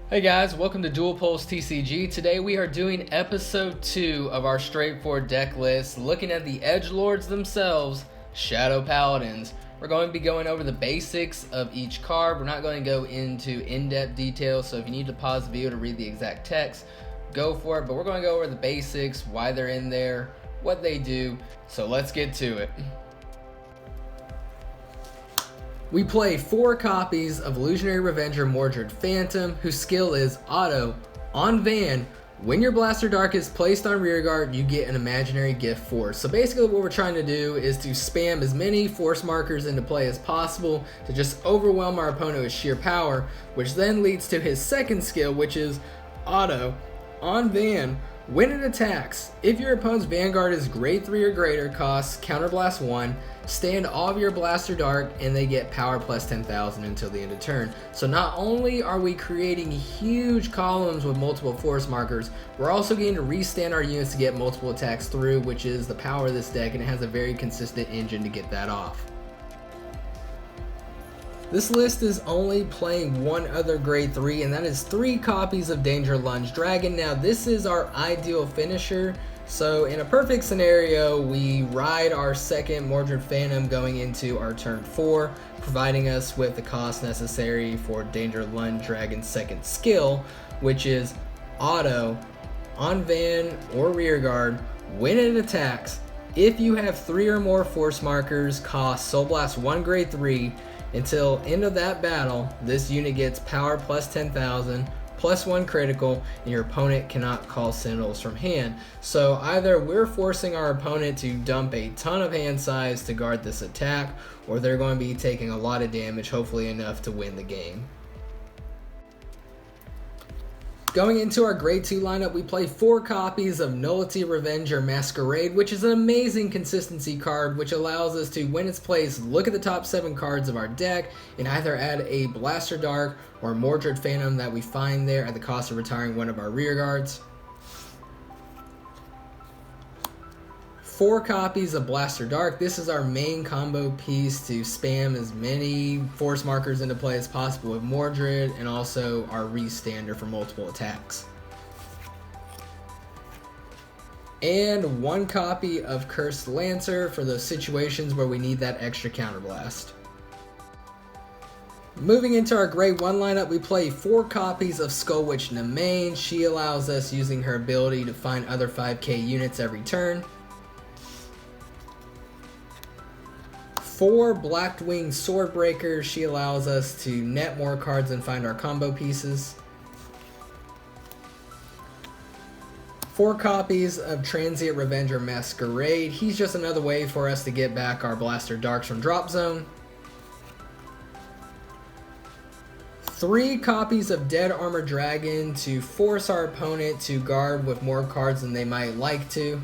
Hey guys, welcome to Dual Pulse TCG. Today we are doing episode 2 of our straightforward deck list, looking at the edgelords themselves, Shadow Paladins. We're going to be going over the basics of each card. We're not going to go into in-depth details, so if you need to pause the video to read the exact text, go for it. But we're going to go over the basics, why they're in there, what they do. So let's get to it. We play 4 copies of Illusionary Revenger Mordred Phantom, whose skill is Auto on Van. When your Blaster Dark is placed on rearguard, you get an imaginary gift force. So basically what we're trying to do is to spam as many force markers into play as possible to just overwhelm our opponent with sheer power, which then leads to his second skill, which is Auto on Van. When it attacks, if your opponent's Vanguard is grade 3 or greater, costs Counterblast 1, stand all of your Blaster Dark, and they get power plus 10,000 until the end of turn. So not only are we creating huge columns with multiple force markers, we're also getting to restand our units to get multiple attacks through, which is the power of this deck, and it has a very consistent engine to get that off. This list is only playing one other grade 3, and that is 3 copies of Danger-lunge Dragon. Now this is our ideal finisher, so in a perfect scenario we ride our second Mordred Phantom going into our turn 4, providing us with the cost necessary for Danger-lunge Dragon's second skill, which is Auto on Van or Rearguard. When it attacks, if you have 3 or more force markers, cost Soul Blast 1 grade 3. Until end of that battle, this unit gets power plus 10,000, plus 1 critical, and your opponent cannot call Sentinels from hand. So either we're forcing our opponent to dump a ton of hand size to guard this attack, or they're going to be taking a lot of damage, hopefully enough to win the game. Going into our grade 2 lineup, we play 4 copies of Nullity, Revenge, or Masquerade, which is an amazing consistency card, which allows us to, when it's placed, look at the top 7 cards of our deck and either add a Blaster Dark or Mordred Phantom that we find there at the cost of retiring one of our rear guards. 4 copies of Blaster Dark. This is our main combo piece to spam as many force markers into play as possible with Mordred, and also our restander for multiple attacks. And 1 copy of Cursed Lancer for those situations where we need that extra counterblast. Moving into our grade 1 lineup, we play 4 copies of Skull Witch Nemain. She allows us, using her ability, to find other 5k units every turn. 4 Blackwing Swordbreaker. She allows us to net more cards and find our combo pieces. 4 copies of Transient Revenger Masquerade. He's just another way for us to get back our Blaster Darks from drop zone. 3 copies of Dead Armor Dragon to force our opponent to guard with more cards than they might like to.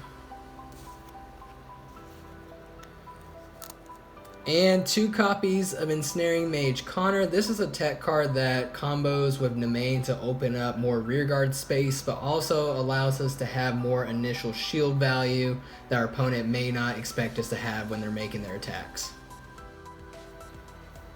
And 2 copies of Ensnaring Mage Conohr. This is a tech card that combos with Nemain to open up more rearguard space, but also allows us to have more initial shield value that our opponent may not expect us to have when they're making their attacks.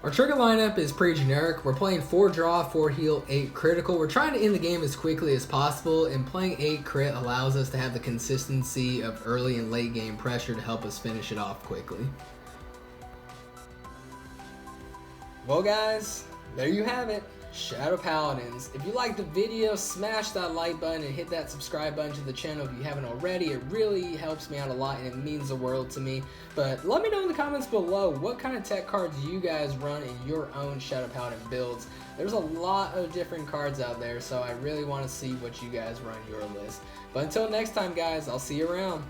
Our trigger lineup is pretty generic. We're playing 4 draw, 4 heal, 8 critical. We're trying to end the game as quickly as possible, and playing 8 crit allows us to have the consistency of early and late game pressure to help us finish it off quickly. Well guys, there you have it, Shadow Paladins. If you liked the video, smash that like button and hit that subscribe button to the channel if you haven't already. It really helps me out a lot and it means the world to me. But let me know in the comments below what kind of tech cards you guys run in your own Shadow Paladin builds. There's a lot of different cards out there, so I really want to see what you guys run in your list. But until next time guys, I'll see you around.